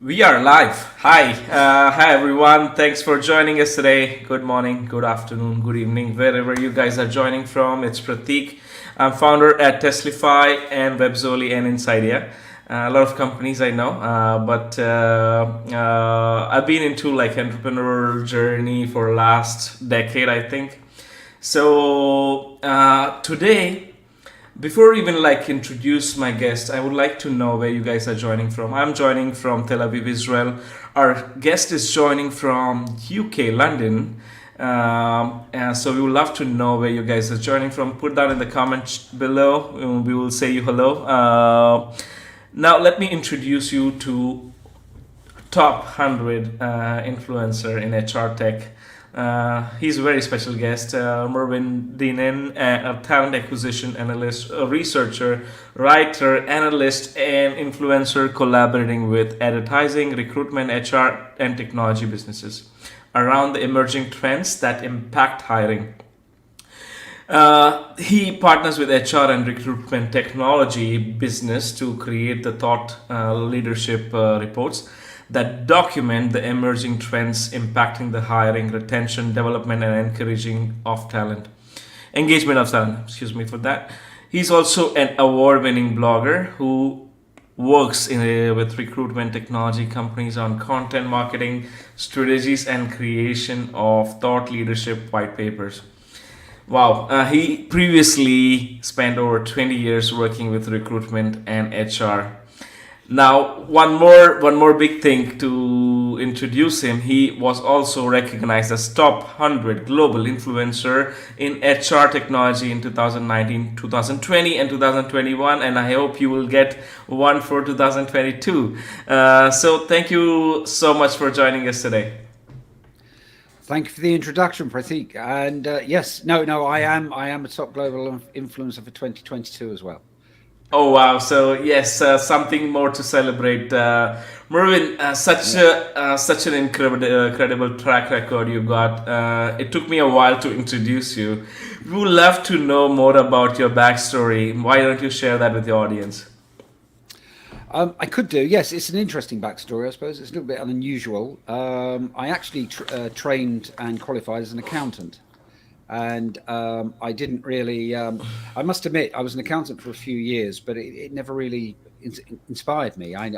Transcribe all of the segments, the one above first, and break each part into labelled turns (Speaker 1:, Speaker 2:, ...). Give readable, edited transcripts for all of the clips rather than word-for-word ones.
Speaker 1: We are live. Hi everyone. Thanks for joining us today. Good morning, good afternoon, good evening, wherever you guys are joining from. It's Pratik. I'm founder at Testlify and Webzoli and Insidia. A lot of companies I know, but I've been into like entrepreneurial journey for last decade, I think. So today, before even like introduce my guest, I would like to know where you guys are joining from. I'm joining from Tel Aviv, Israel. Our guest is joining from UK, London. And so we would love to know where you guys are joining from. Put that in the comments below. We will say you hello. Now let me introduce you to top 100 influencer in HR tech. He's a very special guest, Mervyn Dinnen, a talent acquisition analyst, a researcher, writer, analyst, and influencer collaborating with advertising, recruitment, HR, and technology businesses around the emerging trends that impact hiring. He partners with HR and recruitment technology business to create the thought leadership reports that document the emerging trends impacting the hiring, retention, development, and encouraging of talent. Engagement of talent, excuse me for that. He's also an award winning blogger who works with recruitment technology companies on content marketing strategies and creation of thought leadership white papers. Wow, he previously spent over 20 years working with recruitment and HR. Now, one more big thing to introduce him. He was also recognized as top 100 global influencer in HR technology in 2019, 2020, and 2021. And I hope you will get one for 2022. So thank you so much for joining us today.
Speaker 2: Thank you for the introduction, Pratik. And yes, no, I am a top global influencer for 2022 as well.
Speaker 1: Oh wow! So yes, something more to celebrate. Mervyn,
Speaker 2: Yeah.
Speaker 1: such an incredible track record you got. It took me a while to introduce you. We would love to know more about your backstory. Why don't you share that with the audience?
Speaker 2: I could do. Yes, it's an interesting backstory, I suppose. It's a little bit unusual. I actually trained and qualified as an accountant. And I didn't really, I must admit, I was an accountant for a few years, but it never really inspired me. I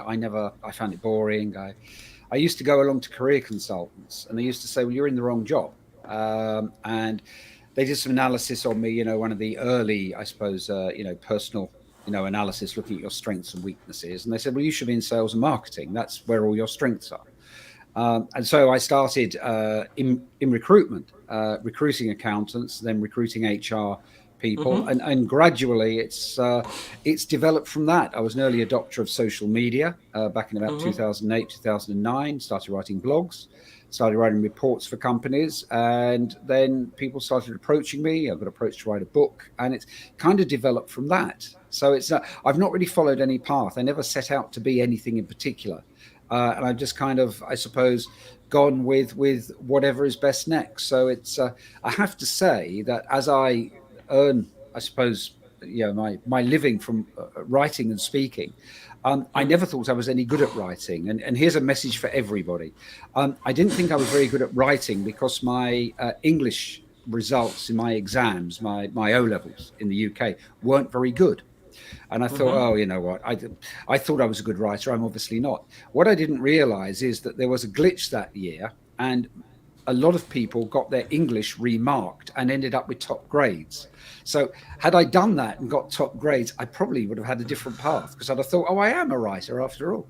Speaker 2: found it boring. I used to go along to career consultants and they used to say, well, you're in the wrong job. And they did some analysis on me, one of the early, I suppose, personal, analysis, looking at your strengths and weaknesses. And they said, well, you should be in sales and marketing. That's where all your strengths are. And so I started in recruitment, recruiting accountants, then recruiting HR people,
Speaker 1: Mm-hmm.
Speaker 2: and gradually it's developed from that. I was an early adopter of social media back in about
Speaker 1: Mm-hmm.
Speaker 2: 2008, 2009. Started writing blogs, started writing reports for companies, and then people started approaching me. I got approached to write a book, and it's kind of developed from that. So I've not really followed any path. I never set out to be anything in particular. And I've just kind of, I suppose, gone with whatever is best next. So I have to say that as I earn, I suppose, my living from writing and speaking, I never thought I was any good at writing. And here's a message for everybody. I didn't think I was very good at writing because my English results in my exams, my O levels in the UK, weren't very good. And I thought,
Speaker 1: Mm-hmm.
Speaker 2: oh, you know what? I thought I was a good writer. I'm obviously not. What I didn't realize is that there was a glitch that year, and a lot of people got their English remarked and ended up with top grades. So, had I done that and got top grades, I probably would have had a different path because I'd have thought, oh, I am a writer after all.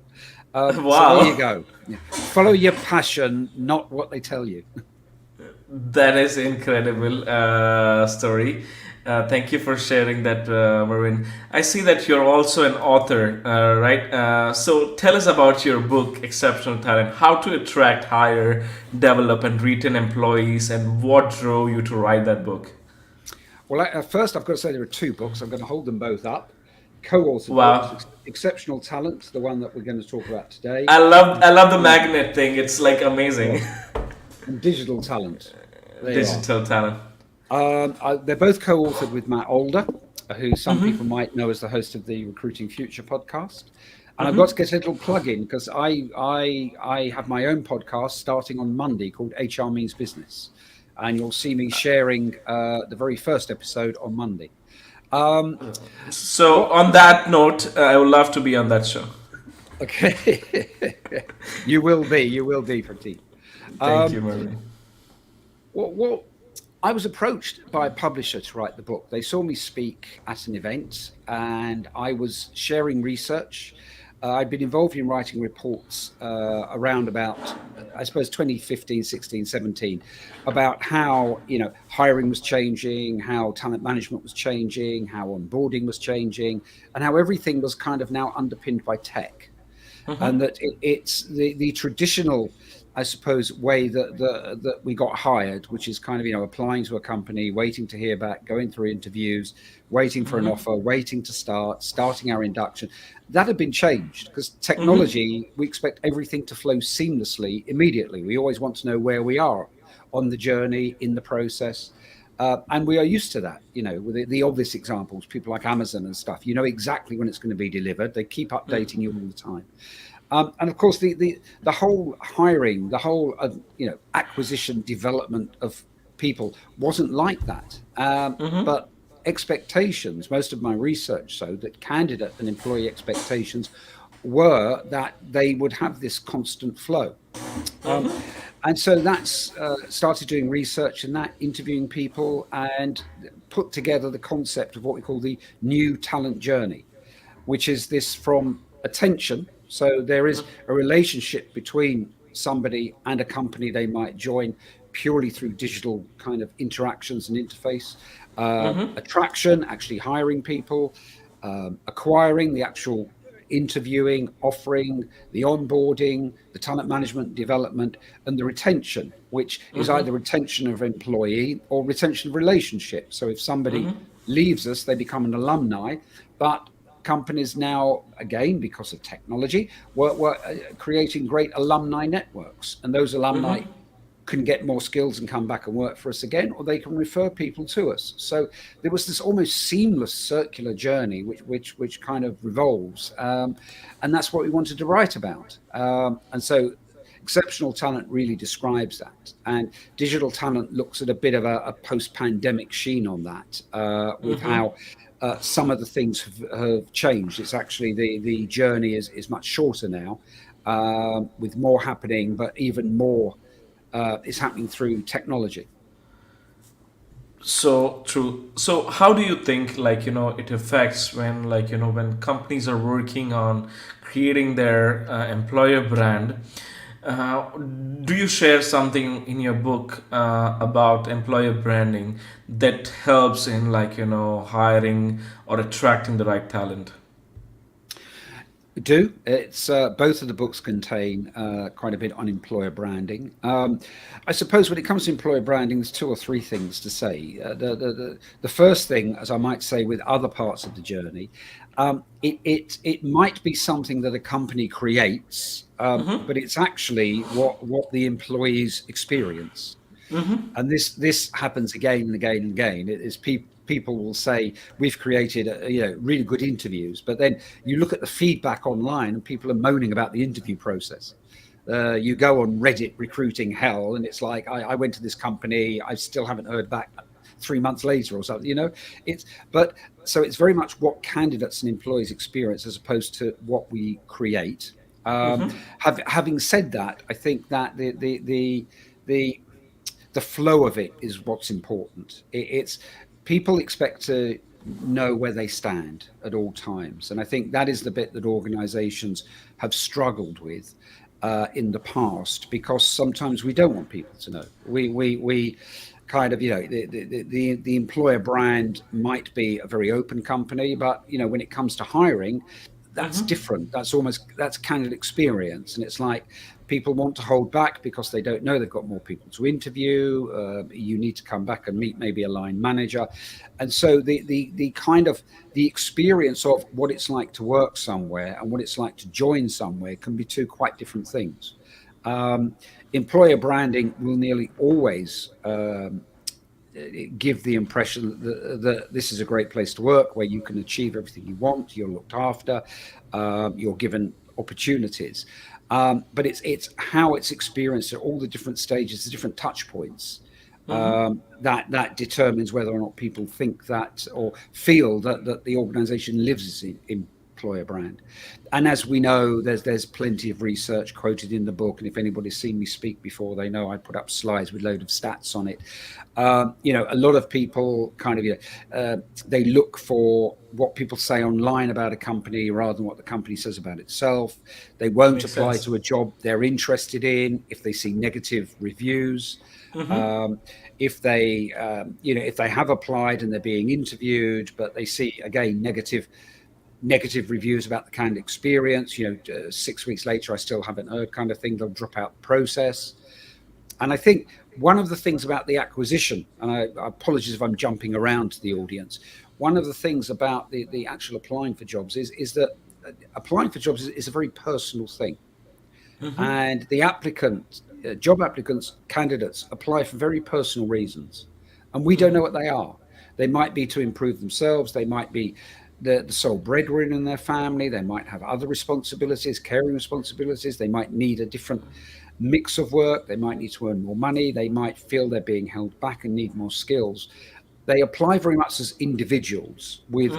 Speaker 2: So, there you
Speaker 1: Wow.
Speaker 2: go. Yeah. Follow your passion, not what they tell you.
Speaker 1: That is incredible story. Thank you for sharing that, Marvin. I see that you're also an author, right? So tell us about your book, Exceptional Talent, how to attract, hire, develop, and retain employees, and what drove you to write that book.
Speaker 2: Well, first, I've got to say there are two books. I'm going to hold them both up. Co-authored books,
Speaker 1: Wow.
Speaker 2: Exceptional Talent, the one that we're going to talk about today,
Speaker 1: I
Speaker 2: and,
Speaker 1: love the
Speaker 2: and
Speaker 1: magnet thing. It's like
Speaker 2: yeah,
Speaker 1: amazing.
Speaker 2: and Digital Talent. There you are.
Speaker 1: Digital talent.
Speaker 2: They're both co-authored with Matt Alder, who some people might know as the host of the Recruiting Future podcast. And I've got to get a little plug in because I have my own podcast starting on Monday called HR Means Business, and you'll see me sharing the very first episode on Monday. Um,
Speaker 1: So,
Speaker 2: what?
Speaker 1: on that note, I would love to be on that show.
Speaker 2: Okay, you will be. You will be, Pratik.
Speaker 1: Thank you,
Speaker 2: Um,
Speaker 1: Mervyn.
Speaker 2: well, I was approached by a publisher to write the book. They saw me speak at an event, and I was sharing research. I'd been involved in writing reports around about, I suppose, 2015, 16, 17, about how, hiring was changing, how talent management was changing, how onboarding was changing, and how everything was kind of now underpinned by tech. And that it's the traditional, I suppose, way that we got hired, which is kind of, applying to a company, waiting to hear back, going through interviews, waiting for an offer, waiting to starting our induction. That had been changed because technology, we expect everything to flow seamlessly immediately. We always want to know where we are on the journey, in the process. And we are used to that, with the obvious examples, people like Amazon and stuff, exactly when it's going to be delivered. They keep updating you all the time. And of course, the whole hiring, the whole acquisition, development of people wasn't like that. But expectations, most of my research showed that candidate and employee expectations were that they would have this constant flow. And so that's started doing research and that, interviewing people, and put together the concept of what we call the new talent journey, which is this from attention. So there is a relationship between somebody and a company they might join purely through digital kind of interactions and interface. Attraction, actually hiring people, acquiring, the actual interviewing, offering, the onboarding, the talent management development, and the retention, which is either retention of employee or retention of relationship. So if somebody leaves us, they become an alumni, but companies now, again, because of technology, were creating great alumni networks, and those alumni can get more skills and come back and work for us again, or they can refer people to us. So there was this almost seamless circular journey which kind of revolves, and that's what we wanted to write about. And so exceptional talent really describes that, and digital talent looks at a bit of a post-pandemic sheen on that, with how some of the things have changed. It's actually the journey is much shorter now, with more happening, but even more is happening through technology.
Speaker 1: So true. So how do you think, it affects when, when companies are working on creating their employer brand? Do you share something in your book about employer branding that helps in, hiring or attracting the right talent?
Speaker 2: Do. It's both of the books contain quite a bit on employer branding. I suppose when it comes to employer branding, there's two or three things to say. The first thing, as I might say with other parts of the journey, it might be something that a company creates, but it's actually what the employees experience. And this happens again and again and again. It is people will say we've created really good interviews, but then you look at the feedback online and people are moaning about the interview process. You go on Reddit recruiting hell, and it's like I went to this company, I still haven't heard back 3 months later or something. So it's very much what candidates and employees experience as opposed to what we create. Having said that, I think that the flow of it is what's important. It's people expect to know where they stand at all times, and I think that is the bit that organizations have struggled with in the past, because sometimes we don't want people to know. We kind of, the employer brand might be a very open company, but when it comes to hiring, that's different. That's candidate experience, and it's like people want to hold back because they don't know they've got more people to interview. You need to come back and meet maybe a line manager, and so the kind of the experience of what it's like to work somewhere and what it's like to join somewhere can be two quite different things. Employer branding will nearly always give the impression that this is a great place to work where you can achieve everything you want, you're looked after, you're given opportunities. But it's how it's experienced at all the different stages, the different touch points, that determines whether or not people think that or feel that the organization lives its employer brand. And as we know, there's plenty of research quoted in the book, and if anybody's seen me speak before, they know I put up slides with a load of stats on it. A lot of people kind of they look for what people say online about a company rather than what the company says about itself. They won't apply to a job they're interested in if they see negative reviews. If they if they have applied and they're being interviewed, but they see again negative reviews about the candidate experience, 6 weeks later I still haven't heard, kind of thing, they'll drop out the process. And I think one of the things about the acquisition, and I apologize if I'm jumping around to the audience, one of the things about the actual applying for jobs is that applying for jobs is a very personal thing. And the job applicants, candidates apply for very personal reasons, and we don't know what they are. They might be to improve themselves, they might be the sole breadwinner in their family, they might have other responsibilities, caring responsibilities, they might need a different mix of work, they might need to earn more money, they might feel they're being held back and need more skills. They apply very much as individuals with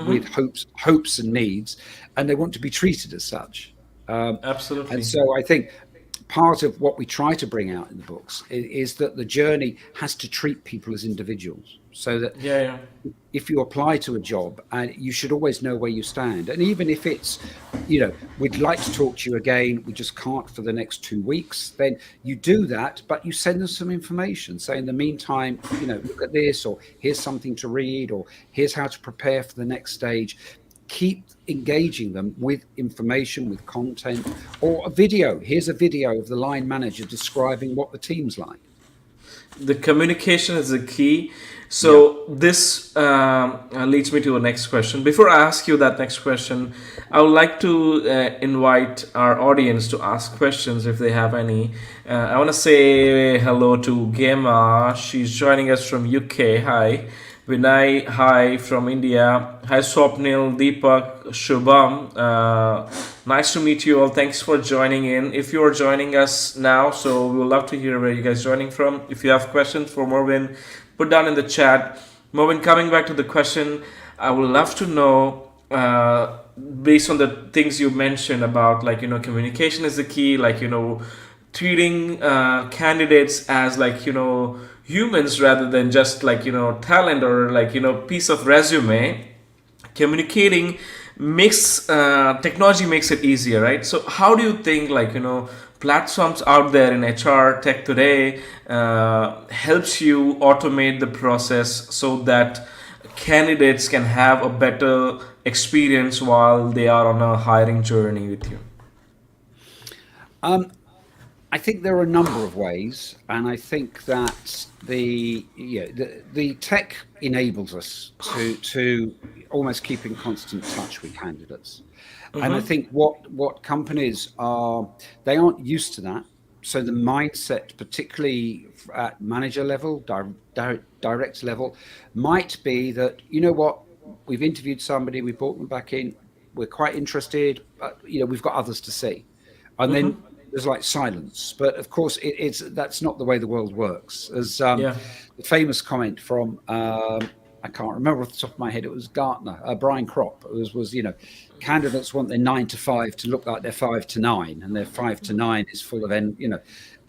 Speaker 2: hopes and needs, and they want to be treated as such.
Speaker 1: Absolutely.
Speaker 2: And so I think part of what we try to bring out in the books is that the journey has to treat people as individuals, so that if you apply to a job, and you should always know where you stand. And even if it's, we'd like to talk to you again, we just can't for the next 2 weeks, then you do that, but you send us some information. Say in the meantime, look at this, or here's something to read, or here's how to prepare for the next stage. Keep engaging them with information, with content, or a video. Here's a video of the line manager describing what the team's like.
Speaker 1: The communication is the key. So this leads me to a next question. Before I ask you that next question, I would like to invite our audience to ask questions if they have any. I want to say hello to Gema. She's joining us from UK. Hi. Vinay, hi from India. Hi Swapnil, Deepak, Shubham. Nice to meet you all. Thanks for joining in. If you are joining us now, so we would love to hear where you guys joining from. If you have questions for Mervyn, put down in the chat. Mervyn, coming back to the question, I would love to know, based on the things you mentioned about, communication is the key, treating candidates as humans rather than just talent or piece of resume. Communicating makes technology makes it easier, right? So how do you think platforms out there in HR tech today helps you automate the process so that candidates can have a better experience while they are on a hiring journey with you?
Speaker 2: I think there are a number of ways, and I think that the tech enables us to almost keep in constant touch with candidates. And I think what companies they aren't used to that. So the mindset, particularly at manager level, director level, might be that, we've interviewed somebody, we brought them back in, we're quite interested, but we've got others to see, and then there's silence. But of course, that's not the way the world works. As the famous comment from I can't remember off the top of my head, it was Gartner, Brian Kropp, was candidates want their 9 to 5 to look like their 5 to 9, and their 5 to 9 is full of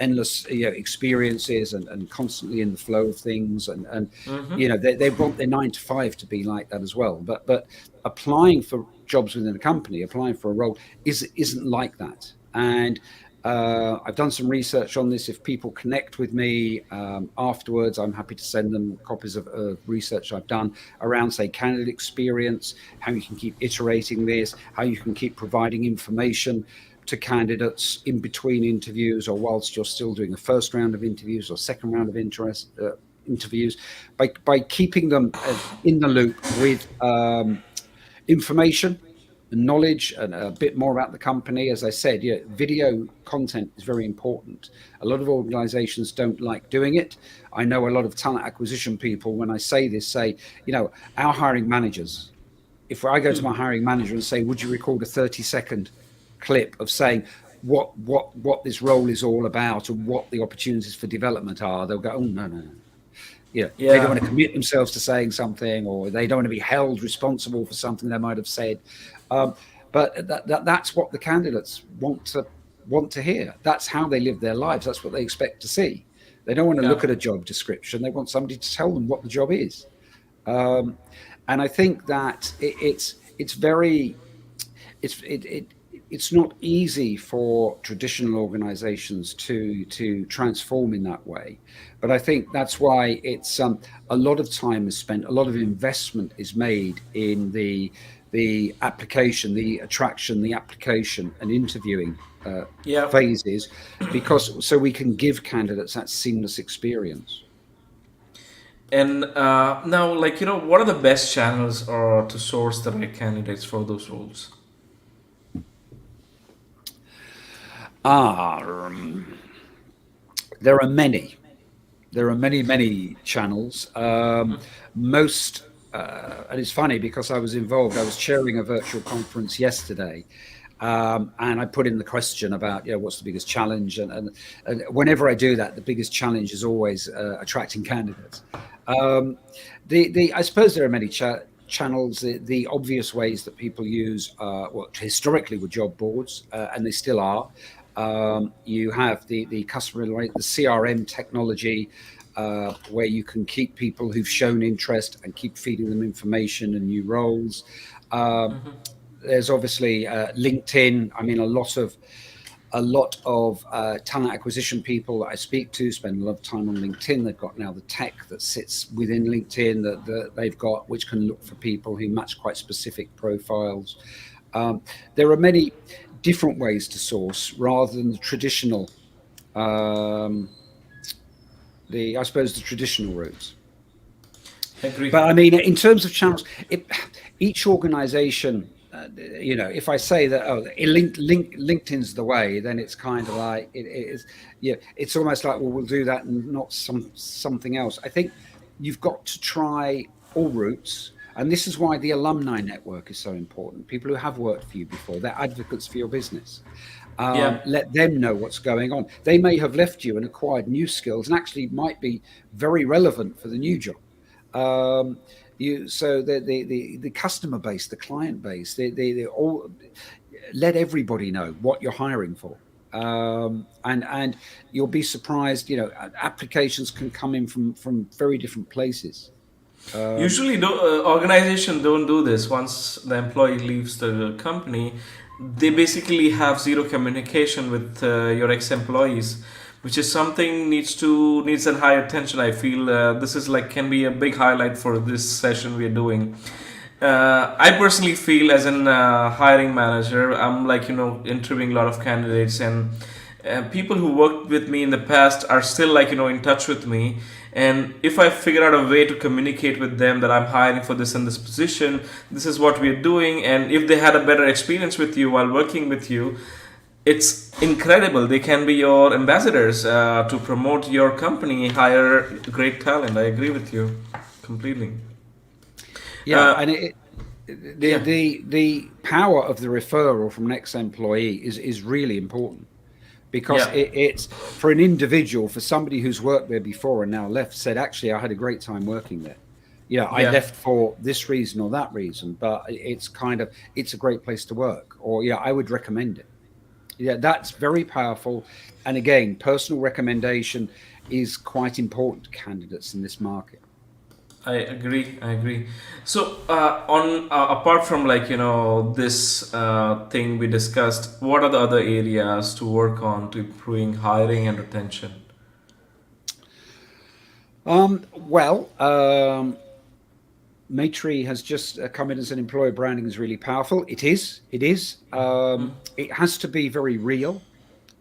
Speaker 2: endless experiences and constantly in the flow of things, and they want their 9 to 5 to be like that as well. But applying for jobs within a company, applying for a role isn't like that. And I've done some research on this. If people connect with me afterwards, I'm happy to send them copies of research I've done around, say, candidate experience, how you can keep iterating this, how you can keep providing information to candidates in between interviews, or whilst you're still doing the first round of interviews or second round of interviews, by keeping them in the loop with information, knowledge and a bit more about the company. As I said, yeah, video content is very important. A lot of organizations don't like doing it. I know a lot of talent acquisition people, when I say this, say, our hiring managers, if I go to my hiring manager and say, would you record a 30-second clip of saying what this role is all about and what the opportunities for development are, they'll go, oh, no. They don't want to commit themselves to saying something, or they don't want to be held responsible for something they might have said. But that's what the candidates want to hear. That's how they live their lives. That's what they expect to see. They don't want to look at a job description. They want somebody to tell them what the job is. And I think that it's not easy for traditional organizations to transform in that way. But I think that's why it's a lot of time is spent, a lot of investment is made in the application, the attraction, the application and interviewing phases, because so we can give candidates that seamless experience.
Speaker 1: And now, what are the best channels to source the right candidates for those roles?
Speaker 2: There are many. There are many channels. Most, and it's funny because I was chairing a virtual conference yesterday, and I put in the question about, what's the biggest challenge? And whenever I do that, the biggest challenge is always attracting candidates. I suppose there are many channels. The obvious ways that people use, historically were job boards, and they still are. You have the customer, the CRM technology, where you can keep people who've shown interest and keep feeding them information and new roles. There's obviously LinkedIn. I mean, a lot of talent acquisition people that I speak to spend a lot of time on LinkedIn. They've got now the tech that sits within LinkedIn that they've got, which can look for people who match quite specific profiles. There are many different ways to source rather than the traditional, the traditional routes.
Speaker 1: Agree.
Speaker 2: But I mean, in terms of channels, each organization, if I say that LinkedIn's the way, then it's kind of like it is. It's almost like, well, we'll do that and not something else. I think you've got to try all routes. And this is why the alumni network is so important. People who have worked for you before, they're advocates for your business. Let them know what's going on. They may have left you and acquired new skills and actually might be very relevant for the new job. So the customer base, the client base, they all let everybody know what you're hiring for. And you'll be surprised, applications can come in from very different places.
Speaker 1: Usually, organizations don't do this. Once the employee leaves the company, they basically have zero communication with your ex-employees, which is something needs a higher attention. I feel this is can be a big highlight for this session we are doing. I personally feel as an hiring manager, I'm interviewing a lot of candidates, and people who worked with me in the past are still in touch with me. And if I figure out a way to communicate with them that I'm hiring for this and this position, this is what we're doing, and if they had a better experience with you while working with you, it's incredible. They can be your ambassadors to promote your company, hire great talent. I agree with you completely.
Speaker 2: And the power of the referral from an ex-employee is really important. Because it's for an individual, for somebody who's worked there before and now left, said, actually, I had a great time working there. I left for this reason or that reason, but it's a great place to work, or I would recommend it. That's very powerful. And again, personal recommendation is quite important to candidates in this market.
Speaker 1: I agree. So, apart from this thing we discussed, what are the other areas to work on to improving hiring and retention?
Speaker 2: Maitri has just come in as an employer branding is really powerful. It is. It has to be very real.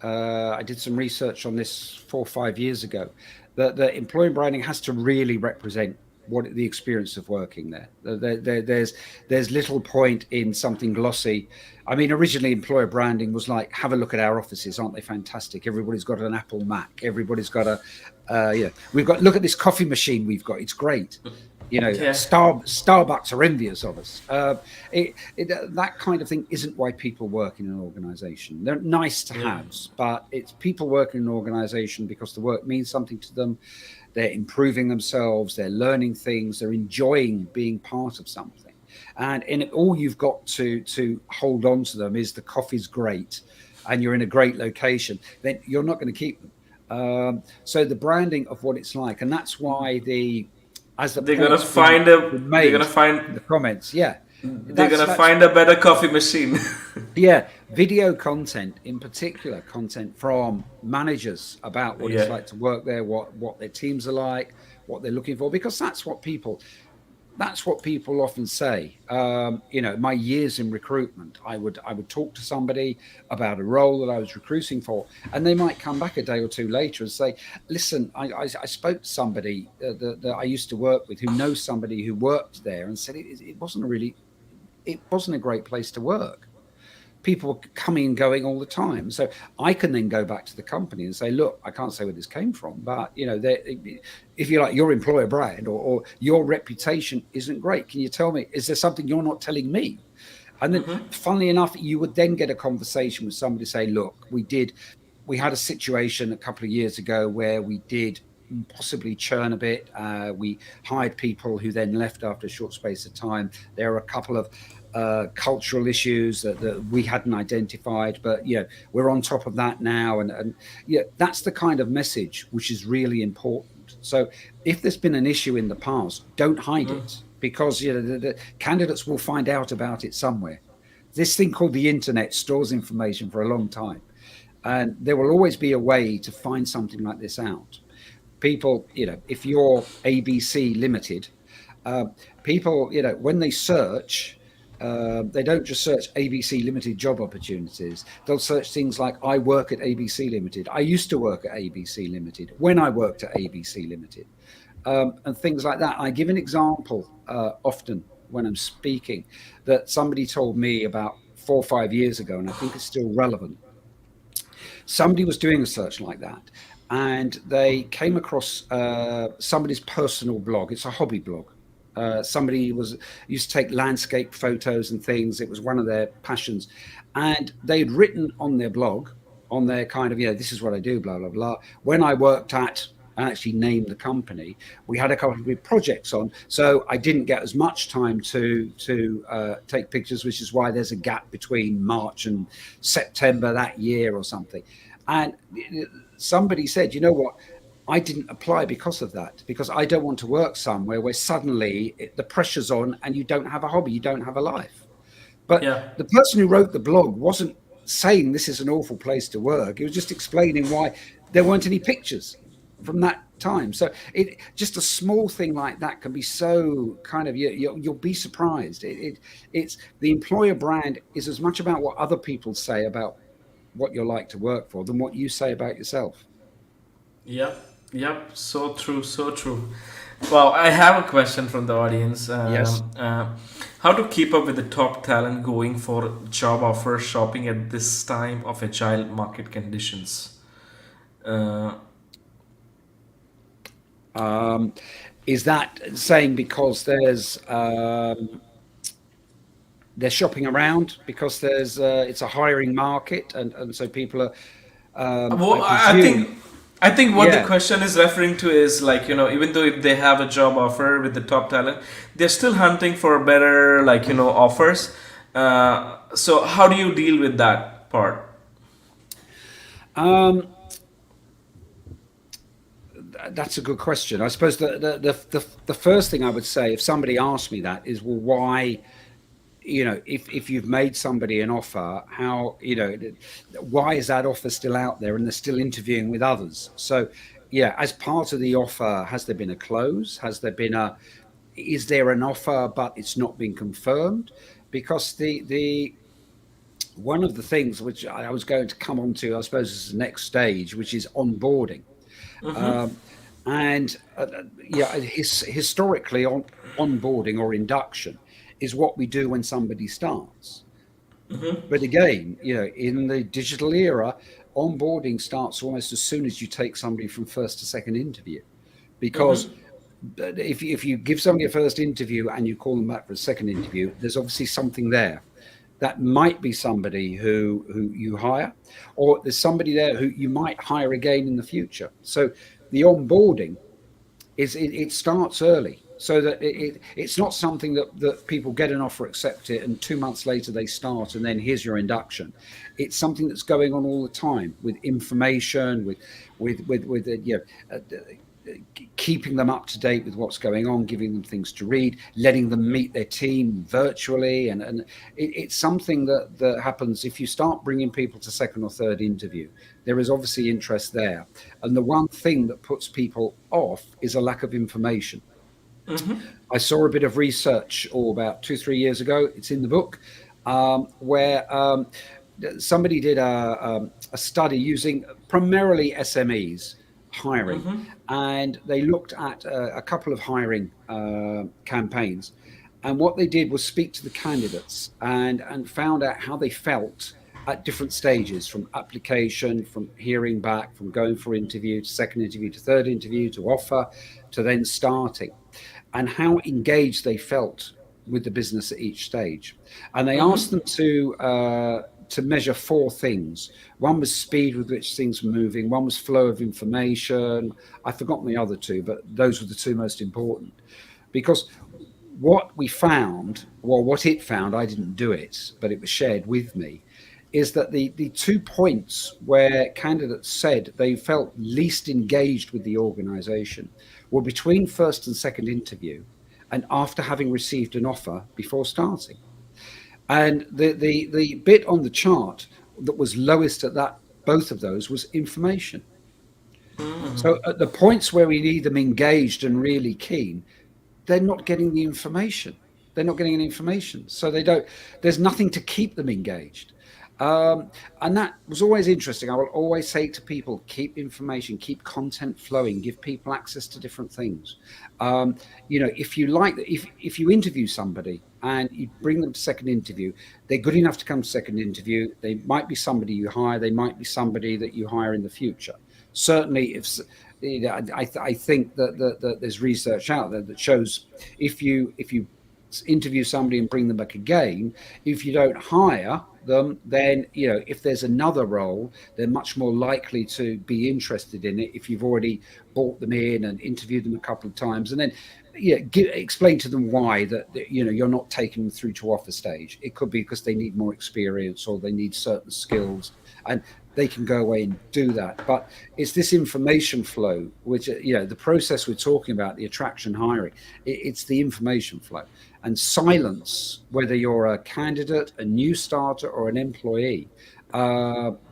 Speaker 2: I did some research on this 4 or 5 years ago. The employer branding has to really represent what the experience of working there. There's little point in something glossy. I mean, originally employer branding was like, have a look at our offices, aren't they fantastic? Everybody's got an Apple Mac. Everybody's got we've got, look at this coffee machine we've got. It's great.
Speaker 1: Yeah.
Speaker 2: Starbucks are envious of us. That kind of thing isn't why people work in an organization. They're nice to haves, but it's people work in an organization because the work means something to them. They're improving themselves. They're learning things. They're enjoying being part of something. And in it, all you've got to hold on to them is the coffee's great and you're in a great location. Then you're not going to keep them. So the branding of what it's like, and that's why they're gonna find
Speaker 1: the
Speaker 2: comments.
Speaker 1: they're gonna find a better coffee machine.
Speaker 2: Video content, in particular, content from managers about what it's like to work there, what their teams are like, what they're looking for, because that's what people often say. My years in recruitment, I would talk to somebody about a role that I was recruiting for, and they might come back a day or two later and say, listen, I spoke to somebody that I used to work with who knows somebody who worked there, and said it wasn't a great place to work. People were coming and going all the time. So I can then go back to the company and say, look, I can't say where this came from, but if you like, your employer brand or your reputation isn't great. Can you tell me, is there something you're not telling me? And then funnily enough, you would then get a conversation with somebody say, look, we had a situation a couple of years ago where we did possibly churn a bit. We hired people who then left after a short space of time. There are a couple of cultural issues that we hadn't identified, but we're on top of that now, and that's the kind of message which is really important. So if there's been an issue in the past, don't hide it, because the candidates will find out about it somewhere. This thing called the internet stores information for a long time, and there will always be a way to find something like this out. People, if you're ABC Limited, people, when they search, they don't just search ABC Limited job opportunities. They'll search things like, I work at ABC Limited. I used to work at ABC Limited when I worked at ABC Limited, and things like that. I give an example often when I'm speaking that somebody told me about 4 or 5 years ago, and I think it's still relevant. Somebody was doing a search like that, and they came across somebody's personal blog. It's a hobby blog. Somebody used to take landscape photos and things. It was one of their passions. And they'd written on their blog, on their kind of, this is what I do, blah, blah, blah. When I worked at, and actually named the company, we had a couple of big projects on. So I didn't get as much time to take pictures, which is why there's a gap between March and September that year or something. And somebody said, you know what? I didn't apply because of that, because I don't want to work somewhere where suddenly the pressure's on and you don't have a hobby, you don't have a life. But the person who wrote the blog wasn't saying this is an awful place to work. He was just explaining why there weren't any pictures from that time. So just a small thing like that can be so kind of, you'll be surprised. It's the employer brand is as much about what other people say about what you're like to work for than what you say about yourself.
Speaker 1: Yep, so true. Well, I have a question from the audience.
Speaker 2: Yes.
Speaker 1: How to keep up with the top talent going for job offers shopping at this time of agile market conditions?
Speaker 2: Is that saying because they're shopping around because it's a hiring market and so people are
Speaker 1: Well, I think what the question is referring to is like, even though if they have a job offer with the top talent, they're still hunting for better, offers. So how do you deal with that part?
Speaker 2: That's a good question. I suppose the first thing I would say if somebody asked me that is, well, why, if you've made somebody an offer, how, why is that offer still out there and they're still interviewing with others? So, as part of the offer, has there been a close? Is there an offer, but it's not been confirmed? Because one of the things which I was going to come on to, I suppose, is the next stage, which is onboarding. And yeah, historically, onboarding or induction is what we do when somebody starts. But again, in the digital era, onboarding starts almost as soon as you take somebody from first to second interview, because if you give somebody a first interview and you call them back for a second interview, there's obviously something there. That might be somebody who you hire, or there's somebody there who you might hire again in the future. So the onboarding it starts early, so that it's not something that people get an offer, accept it, and 2 months later they start, and then here's your induction. It's something that's going on all the time, with information, with keeping them up to date with what's going on, giving them things to read, letting them meet their team virtually, and it's something that happens if you start bringing people to second or third interview. There is obviously interest there, and the one thing that puts people off is a lack of information. I saw a bit of research about 2-3 years ago. It's in the book, where somebody did a study using primarily SMEs hiring, and they looked at a couple of hiring campaigns, and what they did was speak to the candidates and found out how they felt at different stages, from application, from hearing back, from going for interview to second interview to third interview to offer to then starting, and how engaged they felt with the business at each stage. And they asked them to measure four things. One was speed with which things were moving. One was flow of information. I've forgotten the other two, but those were the two most important. Because what we found, well, what it found, I didn't do it, but it was shared with me, is that the 2 points where candidates said they felt least engaged with the organization were between first and second interview, and after having received an offer before starting. And the bit on the chart that was lowest at that both of those was information. So at the points where we need them engaged and really keen, they're not getting the information. They're not getting any information. So there's nothing to keep them engaged. And that was always interesting. I will always say to people, keep information, keep content flowing, give people access to different things. If you interview somebody and you bring them to second interview, they're good enough to come to second interview. They might be somebody you hire. They might be somebody that you hire in the future. Certainly, I think that there's research out there that shows if you interview somebody and bring them back again, if you don't hire them, then if there's another role, they're much more likely to be interested in it if you've already brought them in and interviewed them a couple of times, and then explain to them why that you're not taking them through to offer stage. It could be because they need more experience or they need certain skills, and they can go away and do that. But it's this information flow, which the process we're talking about, the attraction hiring, it's the information flow. And silence, whether you're a candidate, a new starter, or an employee,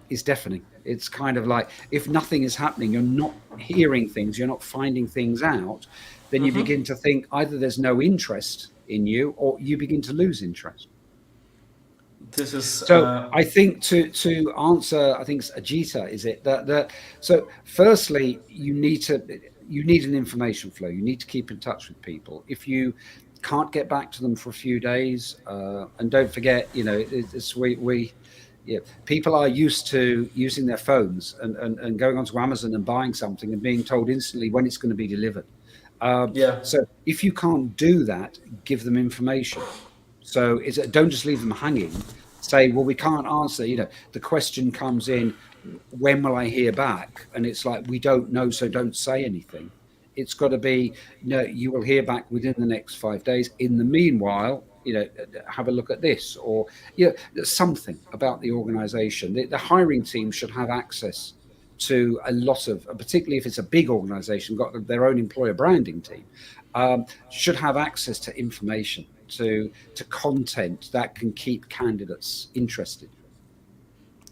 Speaker 2: is deafening. It's kind of like, if nothing is happening, you're not hearing things, you're not finding things out, then you begin to think either there's no interest in you, or you begin to lose interest.
Speaker 1: This is
Speaker 2: So I think to answer, I think it's Ajita, is it that so firstly you need an information flow. You need to keep in touch with people. If you can't get back to them for a few days, and don't forget, people are used to using their phones and going onto Amazon and buying something and being told instantly when it's going to be delivered. So if you can't do that, give them information. So don't just leave them hanging. Say, well, we can't answer. The question comes in, when will I hear back? And it's like, we don't know, so don't say anything. It's got to be, you will hear back within the next 5 days. In the meanwhile, have a look at this, or something about the organization. The hiring team should have access to a lot of, particularly if it's a big organization, got their own employer branding team, should have access to information, to content that can keep candidates interested.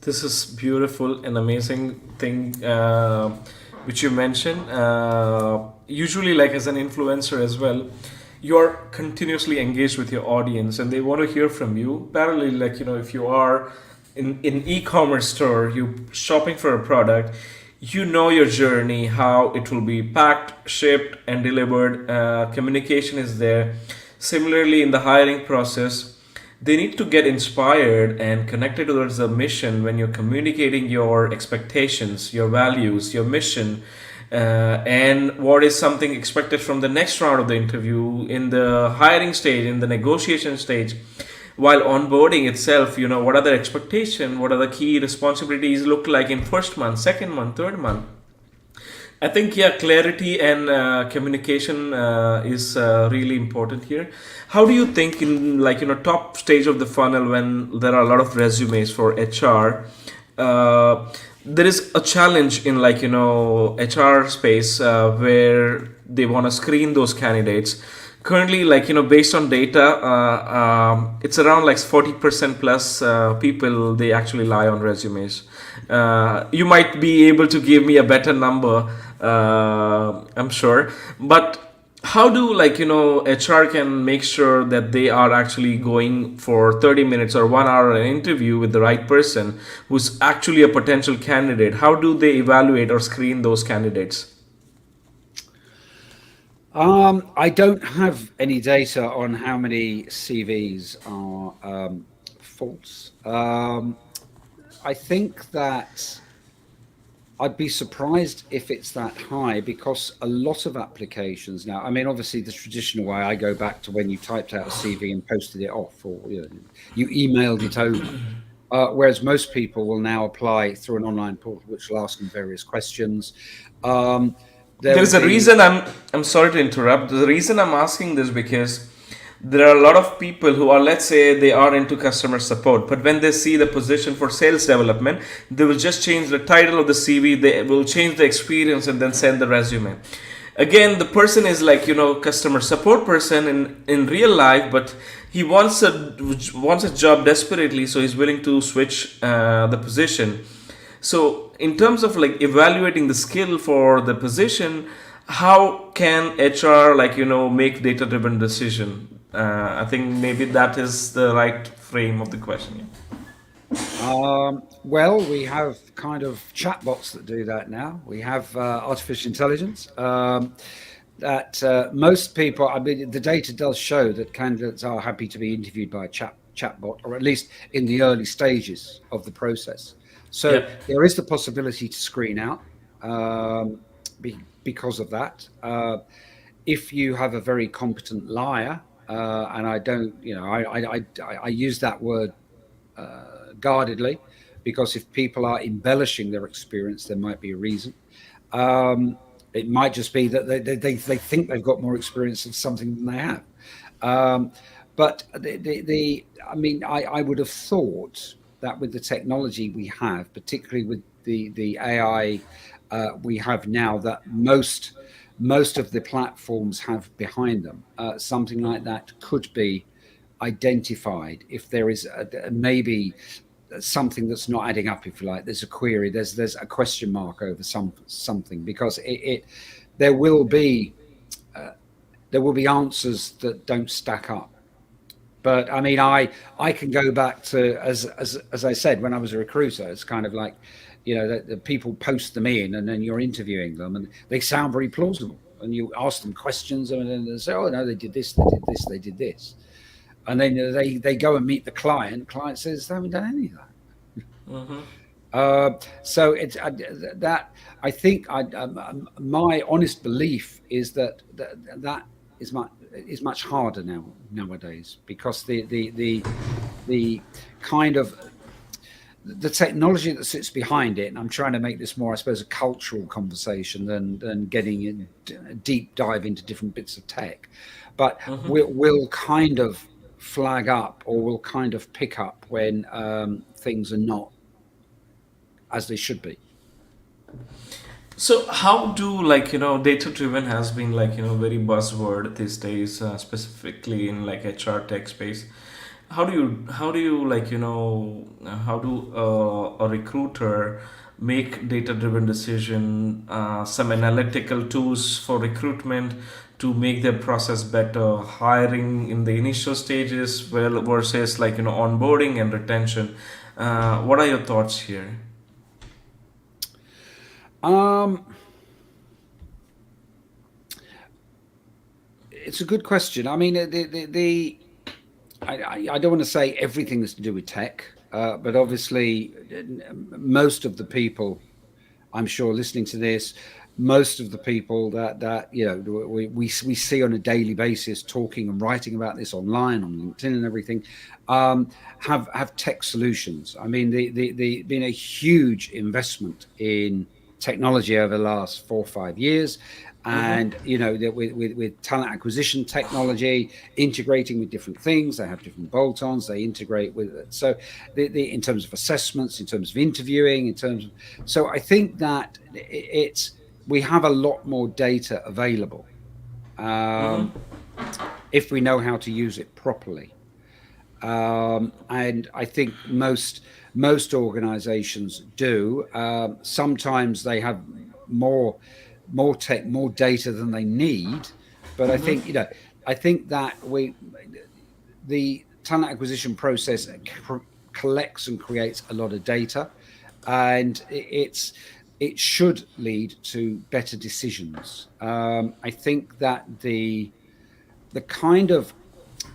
Speaker 1: This is beautiful and amazing thing which you mentioned. Usually, like as an influencer as well, you're continuously engaged with your audience and they want to hear from you. Parallel, like if you are in e-commerce store, you shopping for a product, you know your journey, how it will be packed, shipped, and delivered. Communication is there. Similarly, in the hiring process, they need to get inspired and connected towards the mission when you're communicating your expectations, your values, your mission, and what is something expected from the next round of the interview, in the hiring stage, in the negotiation stage, while onboarding itself. What are the expectation, what are the key responsibilities look like in first month, second month, third month. I think, yeah, clarity and communication is really important here. How do you think, in top stage of the funnel, when there are a lot of resumes for HR, there is a challenge in HR space, where they want to screen those candidates. Currently, based on data, it's around like 40% plus people, they actually lie on resumes. You might be able to give me a better number, I'm sure. But how do HR can make sure that they are actually going for 30 minutes or 1 hour an interview with the right person who's actually a potential candidate? How do they evaluate or screen those candidates?
Speaker 2: I don't have any data on how many CVs are false. I think that I'd be surprised if it's that high, because a lot of applications now, I mean, obviously the traditional way, I go back to when you typed out a CV and posted it off, or you emailed it over. Whereas most people will now apply through an online portal, which will ask them various questions. There will
Speaker 1: There's a
Speaker 2: be,
Speaker 1: reason I'm sorry to interrupt. The reason I'm asking this, because there are a lot of people who are, let's say, they are into customer support, but when they see the position for sales development, they will just change the title of the CV, they will change the experience, and then send the resume. Again, the person is customer support person in real life, but he wants a job desperately, so he's willing to switch the position. So, in terms of evaluating the skill for the position, how can HR make data driven decision? I think maybe that is the right frame of the question.
Speaker 2: well, we have kind of chatbots that do that now. We have artificial intelligence. That most people, I mean, the data does show that candidates are happy to be interviewed by a chatbot, or at least in the early stages of the process.
Speaker 1: Yeah.
Speaker 2: So there is the possibility to screen out because of that. If you have a very competent liar, and I don't, I use that word guardedly, because if people are embellishing their experience, there might be a reason. It might just be that they think they've got more experience of something than they have. But I mean, I would have thought that with the technology we have, particularly with the AI we have now, that most of the platforms have behind them, something like that could be identified if there is maybe something that's not adding up, if you like. There's a query, there's a question mark over something, because there will be answers that don't stack up. But I mean, I can go back to, as I said, when I was a recruiter, it's kind of like, the people post them in, and then you're interviewing them, and they sound very plausible, and you ask them questions, and then they say, oh no, they did this, they did this, they did this. And then they go and meet the client. Client says they haven't done any of that. So it's that I think my honest belief is that is much harder nowadays, because the kind of the technology that sits behind it, and I'm trying to make this more, I suppose, a cultural conversation than getting in a deep dive into different bits of tech, but we'll kind of flag up, or will kind of pick up when things are not as they should be.
Speaker 1: So how do data driven has been very buzzword these days, specifically in HR tech space. How do you how do a recruiter make data driven decision, some analytical tools for recruitment to make their process better, hiring in the initial stages, well, versus onboarding and retention. What are your thoughts here?
Speaker 2: Um, it's a good question. I mean, I don't want to say everything is to do with tech, but obviously, most of the people, I'm sure, listening to this, most of the people that we see on a daily basis talking and writing about this online on LinkedIn and everything, have tech solutions. I mean, the been a huge investment in technology over the last 4 or 5 years, and with talent acquisition technology integrating with different things. They have different bolt-ons, they integrate with it. So in terms of assessments, in terms of interviewing, in terms of, so I think that we have a lot more data available, if we know how to use it properly. And I think most organizations do. Sometimes they have more more data than they need, but I think that the talent acquisition process collects and creates a lot of data, and it should lead to better decisions. I think that the kind of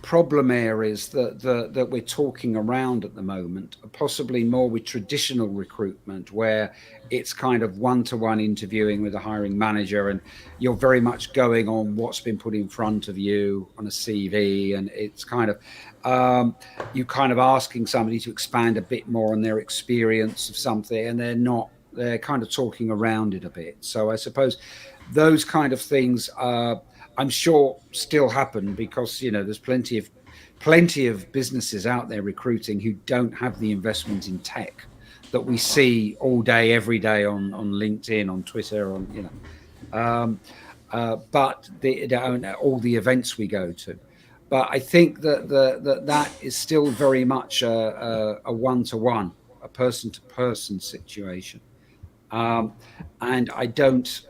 Speaker 2: problem areas that we're talking around at the moment are possibly more with traditional recruitment, where it's kind of one-to-one interviewing with a hiring manager, and you're very much going on what's been put in front of you on a CV, and it's kind of you kind of asking somebody to expand a bit more on their experience of something, and they're kind of talking around it a bit. So I suppose those kind of things I'm sure still happen, because there's plenty of businesses out there recruiting who don't have the investment in tech that we see all day, every day on LinkedIn, on Twitter, but all the events we go to. But I think that is still very much a one-to-one, a person-to-person situation, and I don't.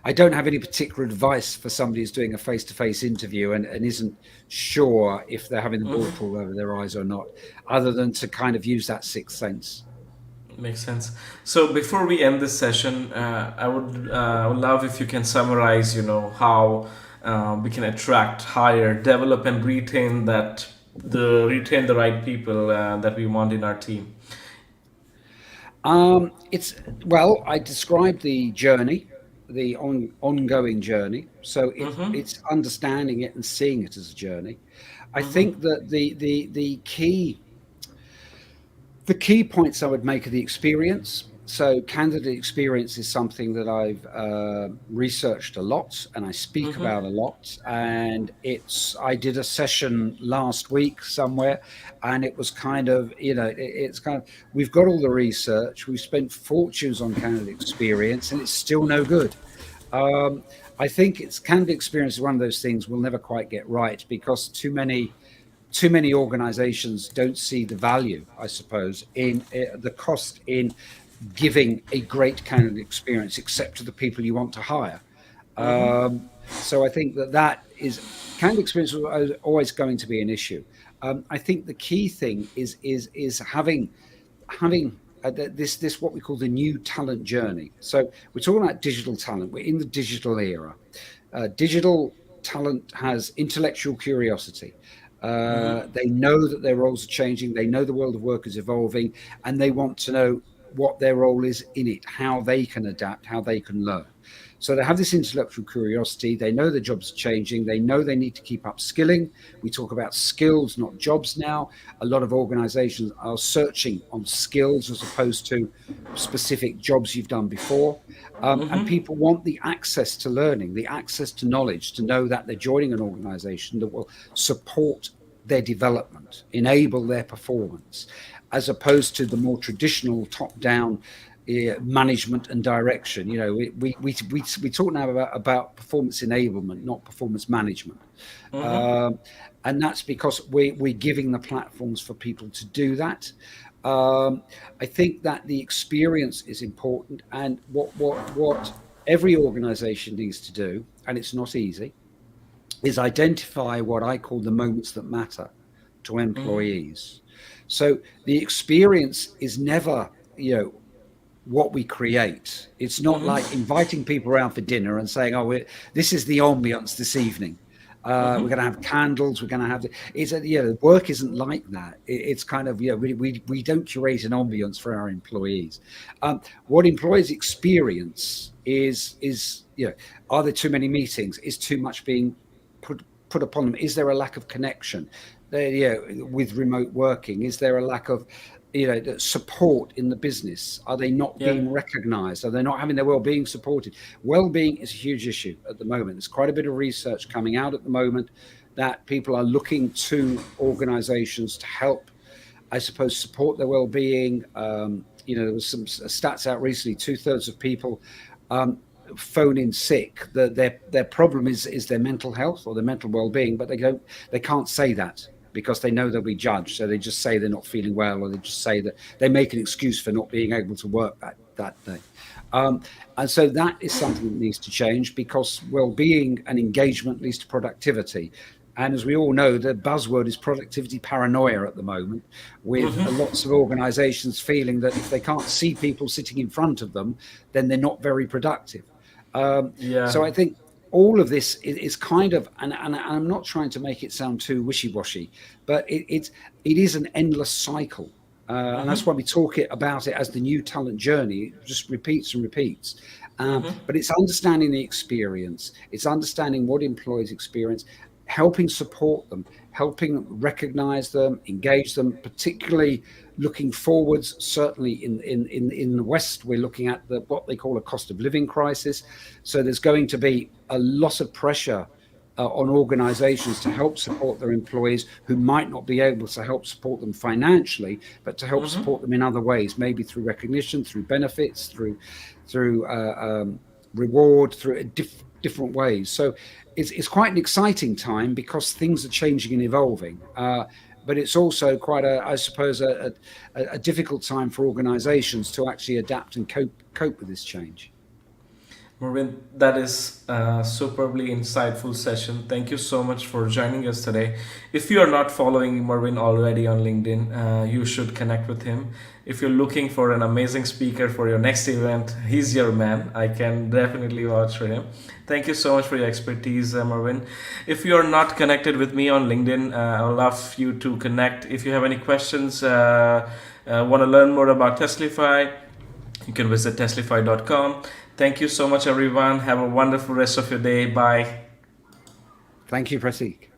Speaker 2: I don't have any particular advice for somebody who's doing a face-to-face interview and isn't sure if they're having the ball pulled over their eyes or not, other than to kind of use that sixth sense.
Speaker 1: Makes sense. So before we end this session, I would love if you can summarize, how we can attract, hire, develop, and retain the right people that we want in our team.
Speaker 2: I described the journey, the ongoing journey. So it's understanding it and seeing it as a journey. I think that the key points I would make are the experience. So candidate experience is something that I've researched a lot and I speak about a lot. And I did a session last week somewhere, and it was kind of, we've got all the research, we've spent fortunes on candidate experience, and it's still no good. I think candidate experience is one of those things we'll never quite get right, because too many organizations don't see the value, I suppose, in the cost in giving a great candidate experience, except to the people you want to hire. So I think that is candidate experience is always going to be an issue. I think the key thing is having this what we call the new talent journey. So we're talking about digital talent. We're in the digital era. Digital talent has intellectual curiosity. They know that their roles are changing. They know the world of work is evolving, and they want to know what their role is in it, how they can adapt, how they can learn. So they have this intellectual curiosity. They know the jobs are changing. They know they need to keep upskilling. We talk about skills, not jobs now. A lot of organizations are searching on skills as opposed to specific jobs you've done before. And people want the access to learning, the access to knowledge, to know that they're joining an organization that will support their development, enable their performance, as opposed to the more traditional top-down management and direction. We talk now about performance enablement, not performance management, and that's because we're giving the platforms for people to do that. I think that the experience is important, and what every organization needs to do, and it's not easy, is identify what I call the moments that matter to employees. So the experience is never, what we create. It's not like inviting people around for dinner and saying, "Oh, this is the ambience this evening. We're going to have candles. We're going to have." Work isn't like that. It's kind of we don't curate an ambience for our employees. What employees experience is are there too many meetings? Is too much being put upon them? Is there a lack of connection? With remote working, is there a lack of support in the business? Are they not being recognized? Are they not having their well-being supported? Well-being is a huge issue at the moment. There's quite a bit of research coming out at the moment that people are looking to organizations to help, I suppose, support their well-being. There was some stats out recently, 2/3 of people phone in sick. Their problem is their mental health or their mental well-being, but they can't say that because they know they'll be judged. So they just say they're not feeling well, or they just say that they make an excuse for not being able to work that day. And so that is something that needs to change, because well-being and engagement leads to productivity. And as we all know, the buzzword is productivity paranoia at the moment, with lots of organizations feeling that if they can't see people sitting in front of them, then they're not very productive. So I think all of this is kind of, and I'm not trying to make it sound too wishy-washy, but it is an endless cycle. And that's why we talk about it as the new talent journey. It just repeats and repeats. But it's understanding the experience. It's understanding what employees experience, helping support them, helping recognize them, engage them, particularly looking forwards. Certainly in the West, we're looking at what they call a cost of living crisis. So there's going to be a lot of pressure on organizations to help support their employees who might not be able to help support them financially, but to help support them in other ways, maybe through recognition, through benefits, through reward, through different ways. So it's quite an exciting time because things are changing and evolving. But it's also quite I suppose, a difficult time for organizations to actually adapt and cope with this change.
Speaker 1: Mervyn, that is a superbly insightful session. Thank you so much for joining us today. If you are not following Mervyn already on LinkedIn, you should connect with him. If you're looking for an amazing speaker for your next event, he's your man. I can definitely vouch for him. Thank you so much for your expertise, Mervyn. If you are not connected with me on LinkedIn, I would love you to connect. If you have any questions, want to learn more about Testlify, you can visit testlify.com. Thank you so much, everyone. Have a wonderful rest of your day. Bye.
Speaker 2: Thank you, Pratik.